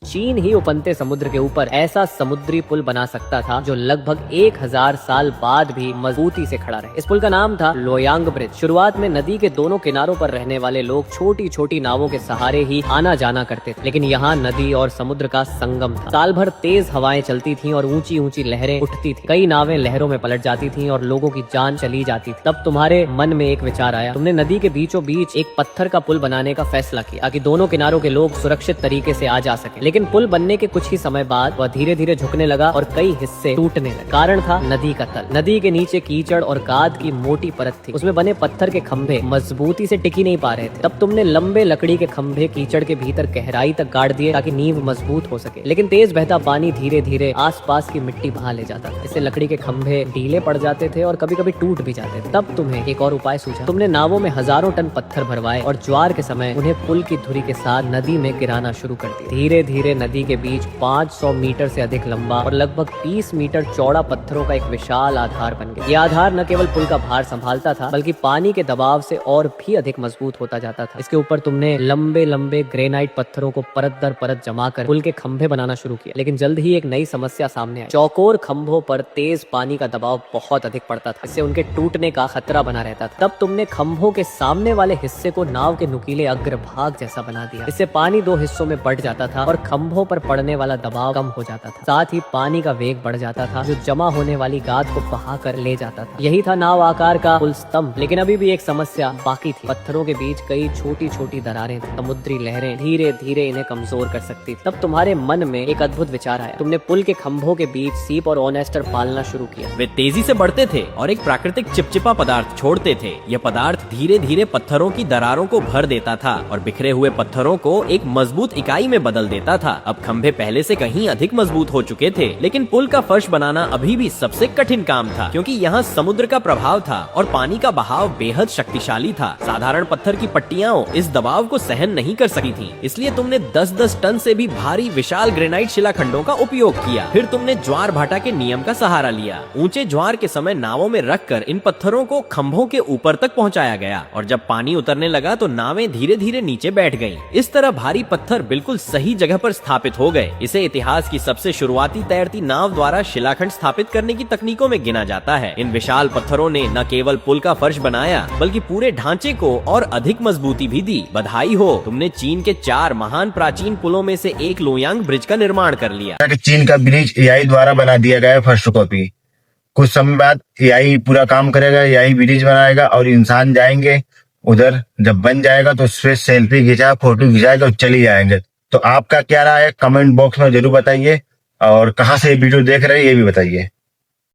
चीन ही उपनते समुद्र के ऊपर ऐसा समुद्री पुल बना सकता था जो लगभग 1000 साल बाद भी मजबूती से खड़ा रहे। इस पुल का नाम था लोयांग ब्रिज। शुरुआत में नदी के दोनों किनारों पर रहने वाले लोग छोटी छोटी नावों के सहारे ही आना जाना करते थे, लेकिन यहाँ नदी और समुद्र का संगम था। साल भर तेज हवाएं चलती थीं और ऊंची ऊंची लहरें उठती थी। कई नावें लहरों में पलट जाती थीं और लोगों की जान चली जाती थी। तब तुम्हारे मन में एक विचार आया। तुमने नदी के बीचों बीच एक पत्थर का पुल बनाने का फैसला किया ताकि दोनों किनारों के लोग सुरक्षित तरीके से आ जा सके। लेकिन पुल बनने के कुछ ही समय बाद वह धीरे धीरे झुकने लगा और कई हिस्से टूटने लगे। कारण था नदी का तल। नदी के नीचे कीचड़ और गाद की मोटी परत थी। उसमें बने पत्थर के खंभे मजबूती से टिकी नहीं पा रहे थे। तब तुमने लंबे लकड़ी के खंभे कीचड़ के भीतर गहराई तक गाड़ दिए ताकि नींव मजबूत हो सके। लेकिन तेज बहता पानी धीरे धीरे आसपास की मिट्टी बहा ले जाता था। इससे लकड़ी के खंभे ढीले पड़ जाते थे और कभी कभी टूट भी जाते थे। तब तुम्हें एक और उपाय सूझा। तुमने नावों में हजारों टन पत्थर भरवाए और ज्वार के समय उन्हें पुल की धुरी के साथ नदी में गिराना शुरू कर दिया। धीरे धीरे नदी के बीच 500 मीटर से अधिक लंबा और लगभग 30 मीटर चौड़ा पत्थरों का एक विशाल आधार बन गया। यह आधार न केवल पुल का भार संभालता था बल्कि पानी के दबाव से और भी अधिक मजबूत होता जाता था। इसके ऊपर तुमने लंबे लंबे ग्रेनाइट पत्थरों को परत दर परत जमा कर पुल के खंभे बनाना शुरू किया। लेकिन जल्द ही एक नई समस्या सामने आई। चौकोर खंभों पर तेज पानी का दबाव बहुत अधिक पड़ता था। इससे उनके टूटने का खतरा बना रहता था। तब तुमने खंभों के सामने वाले हिस्से को नाव के नुकीले अग्रभाग जैसा बना दिया। इससे पानी दो हिस्सों में बंट जाता था और खंभों पर पड़ने वाला दबाव कम हो जाता था। साथ ही पानी का वेग बढ़ जाता था जो जमा होने वाली गाद को बहा कर ले जाता था। यही था नाव आकार का पुल स्तंभ। लेकिन अभी भी एक समस्या बाकी थी। पत्थरों के बीच कई छोटी छोटी दरारें थी। समुद्री लहरें धीरे धीरे इन्हें कमजोर कर सकती थी। तब तुम्हारे मन में एक अद्भुत विचार आया। तुमने पुल के खंभों के बीच सीप और ओनेस्टर पालना शुरू किया। वे तेजी से बढ़ते थे और एक प्राकृतिक चिपचिपा पदार्थ छोड़ते थे। यह पदार्थ धीरे धीरे पत्थरों की दरारों को भर देता था और बिखरे हुए पत्थरों को एक मजबूत इकाई में बदल देता था। अब खंभे पहले से कहीं अधिक मजबूत हो चुके थे, लेकिन पुल का फर्श बनाना अभी भी सबसे कठिन काम था, क्योंकि यहाँ समुद्र का प्रभाव था और पानी का बहाव बेहद शक्तिशाली था। साधारण पत्थर की पट्टियां इस दबाव को सहन नहीं कर सकी थीं। इसलिए तुमने 10-10 टन से भी भारी विशाल ग्रेनाइट शिलाखंडों का उपयोग किया। फिर तुमने ज्वार भाटा के नियम का सहारा लिया। ऊंचे ज्वार के समय नावों में रखकर इन पत्थरों को खंभों के ऊपर तक पहुंचाया गया और जब पानी उतरने लगा तो नावें धीरे धीरे नीचे बैठ गईं। इस तरह भारी पत्थर बिल्कुल सही जगह पर स्थापित हो गए। इसे इतिहास की सबसे शुरुआती तैरती नाव द्वारा शिलाखंड स्थापित करने की तकनीकों में गिना जाता है। इन विशाल पत्थरों ने न केवल पुल का फर्श बनाया बल्कि पूरे ढांचे को और अधिक मजबूती भी दी। बधाई हो, तुमने चीन के 4 महान प्राचीन पुलों में से एक लोयांग ब्रिज का निर्माण कर लिया। चीन का ब्रिज एआई द्वारा बना दिया गया है फर्स्ट कॉपी। कुछ समय बाद एआई पूरा काम करेगा, एआई ब्रिज बनाएगा और इंसान जाएंगे उधर। जब बन जाएगा तो उससे सेल्फी खिंचा फोटो खिंचाएगा और चली जाएंगे। तो आपका क्या राय है कमेंट बॉक्स में जरूर बताइए और कहाँ से ये वीडियो देख रहे हैं ये भी बताइए।